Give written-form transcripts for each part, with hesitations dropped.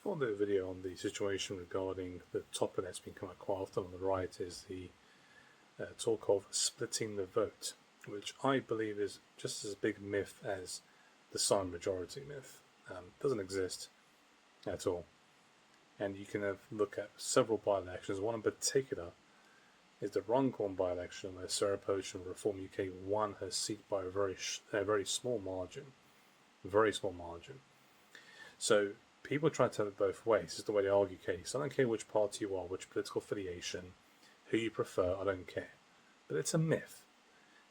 For the video on the situation regarding the topic that's been coming quite often on the right is the talk of splitting the vote, which I believe is just as big a myth as the silent majority myth. Doesn't exist at all. And you can look at several by-elections. One in particular is the Runcorn by-election, where Sarah Potion from Reform UK won her seat by a very small margin. Very small margin. So people try to have it both ways. This is the way they argue case. I don't care which party you are, which political affiliation, who you prefer, I don't care. But it's a myth.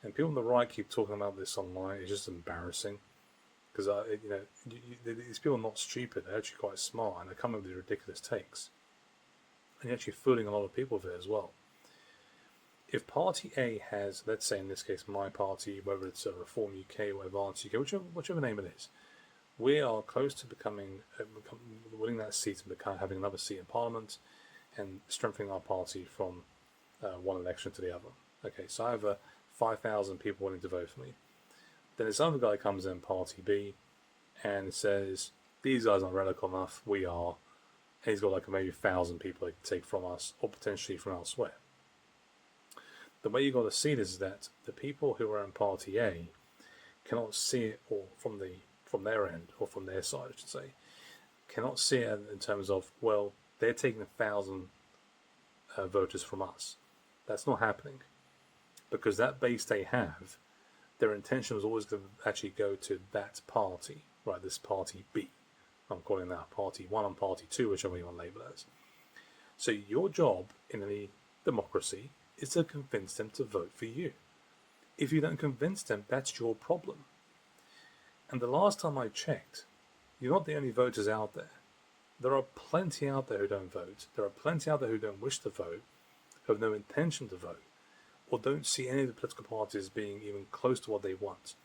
And people on the right keep talking about this online. It's just embarrassing. Because these people are not stupid. They're actually quite smart, and they come up with these ridiculous takes. And you're actually fooling a lot of people with it as well. If Party A has, let's say in this case, my party, whether it's a Reform UK or Advance UK, whichever name it is, we are close to winning that seat and having another seat in Parliament and strengthening our party from one election to the other. Okay, so I have 5,000 people willing to vote for me. Then this other guy comes in, Party B, and says, these guys aren't radical enough, we are. And he's got like maybe 1,000 people they can take from us, or potentially from elsewhere. The way you got to see this is that the people who are in Party A cannot see it or from their end, or from their side, I should say, cannot see it in terms of, well, they're taking 1,000 voters from us. That's not happening. Because that base they have, their intention was always to actually go to that party, right, this Party B. I'm calling that Party 1 and Party 2, whichever you want to label it as. So your job in any democracy is to convince them to vote for you. If you don't convince them, that's your problem. And the last time I checked, you're not the only voters out there. There are plenty out there who don't vote. There are plenty out there who don't wish to vote, who have no intention to vote, or don't see any of the political parties being even close to what they want.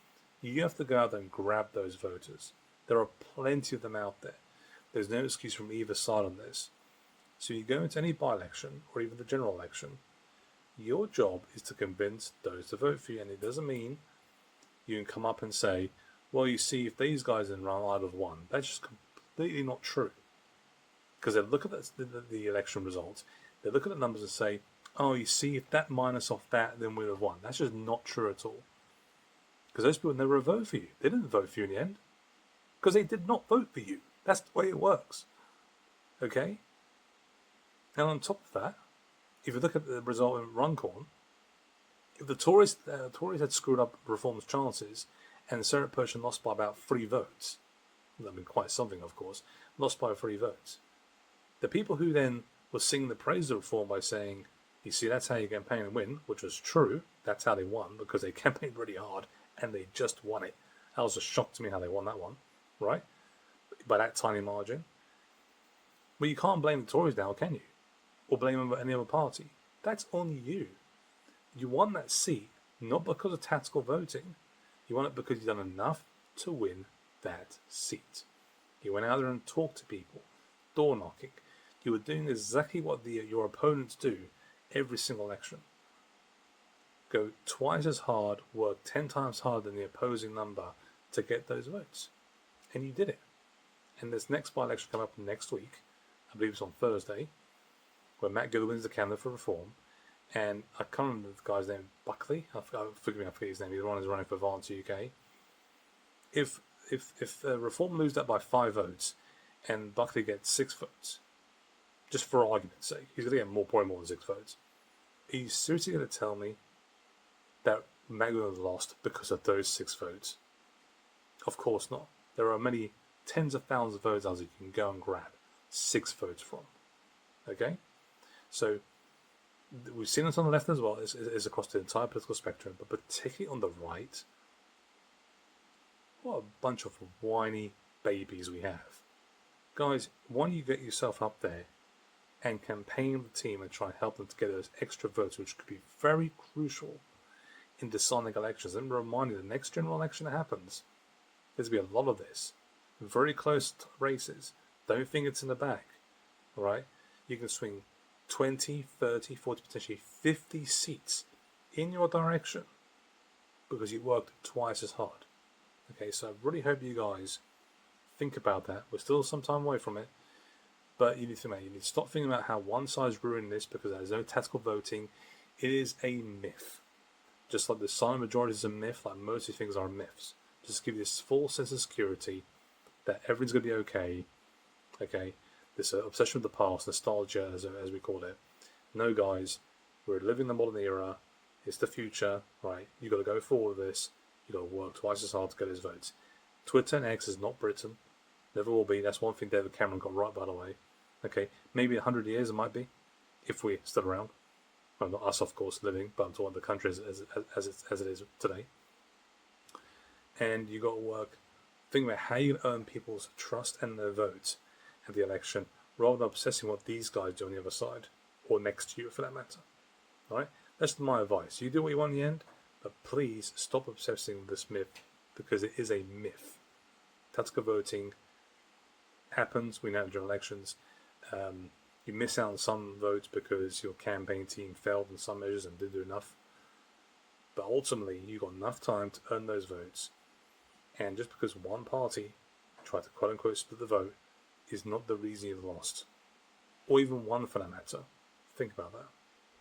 You have to go out there and grab those voters. There are plenty of them out there. There's no excuse from either side on this. So you go into any by-election, or even the general election, your job is to convince those to vote for you. And it doesn't mean you can come up and say, well, you see, if these guys didn't run, I'd have won. That's just completely not true. Because they look at the election results, they look at the numbers and say, oh, you see, if that minus off that, then we'd have won. That's just not true at all. Because those people never vote for you. They didn't vote for you in the end. Because they did not vote for you. That's the way it works. Okay? And on top of that, if you look at the result in Runcorn, if the Tories had screwed up Reform's chances, and Sarah Potion lost by about 3 votes, I mean, quite something, of course, lost by 3 votes, the people who then were singing the praise of Reform by saying, you see, that's how you campaign and win, which was true, that's how they won, because they campaigned really hard, and they just won it. That was a shock to me how they won that one, right? By that tiny margin. Well, you can't blame the Tories now, can you? Or blame any other party. That's on you. You won that seat not because of tactical voting. You won it because you've done enough to win that seat. You went out there and talked to people, door knocking. You were doing exactly what your opponents do every single election. Go twice as hard, work 10 times harder than the opposing number to get those votes. And you did it. And this next by-election coming up next week, I believe it's on Thursday, where Matt Goodwin's the candidate for Reform, and I can't remember the guy's name, Buckley. Forgive me, I forget his name. He's the one who's running for Advance UK. If Reform lose that by 5 votes, and Buckley gets 6 votes, just for argument's sake, he's going to get probably more than 6 votes. Are you seriously going to tell me that Matt Goodwin lost because of those 6 votes? Of course not. There are many tens of thousands of votes as you can go and grab 6 votes from. Okay? So we've seen it on the left as well, it's across the entire political spectrum, but particularly on the right, what a bunch of whiny babies we have. Guys, why don't you get yourself up there and campaign the team and try and help them to get those extra votes, which could be very crucial in deciding elections. And remind you, the next general election that happens, there's going to be a lot of this. Very close races. Don't think it's in the back. Alright? You can swing 20, 30, 40, potentially 50 seats in your direction because you worked twice as hard. Okay, so I really hope you guys think about that. We're still some time away from it. But you need to stop thinking about how one side's ruining this because there's no tactical voting. It is a myth. Just like the silent majority is a myth, like most of these things are myths. Just give you this full sense of security that everything's going to be okay. Okay, this obsession with the past, nostalgia, as we call it. No, guys, we're living the modern era. It's the future, right? You got to go forward with this. You got to work twice as hard to get his votes. Twitter and X is not Britain. Never will be. That's one thing David Cameron got right, by the way. Okay, maybe 100 years it might be, if we're still around. Well, not us, of course, living, but I'm talking the country as it is today. And you got to work. Think about how you earn people's trust and their votes at the election, rather than obsessing what these guys do on the other side, or next to you, for that matter. All right, that's my advice. You do what you want in the end, but please stop obsessing with this myth because it is a myth. Tactical voting happens. We know during elections. You miss out on some votes because your campaign team failed in some measures and didn't do enough. But ultimately, you got enough time to earn those votes. And just because one party tried to quote-unquote split the vote is not the reason you've lost. Or even one for that matter. Think about that.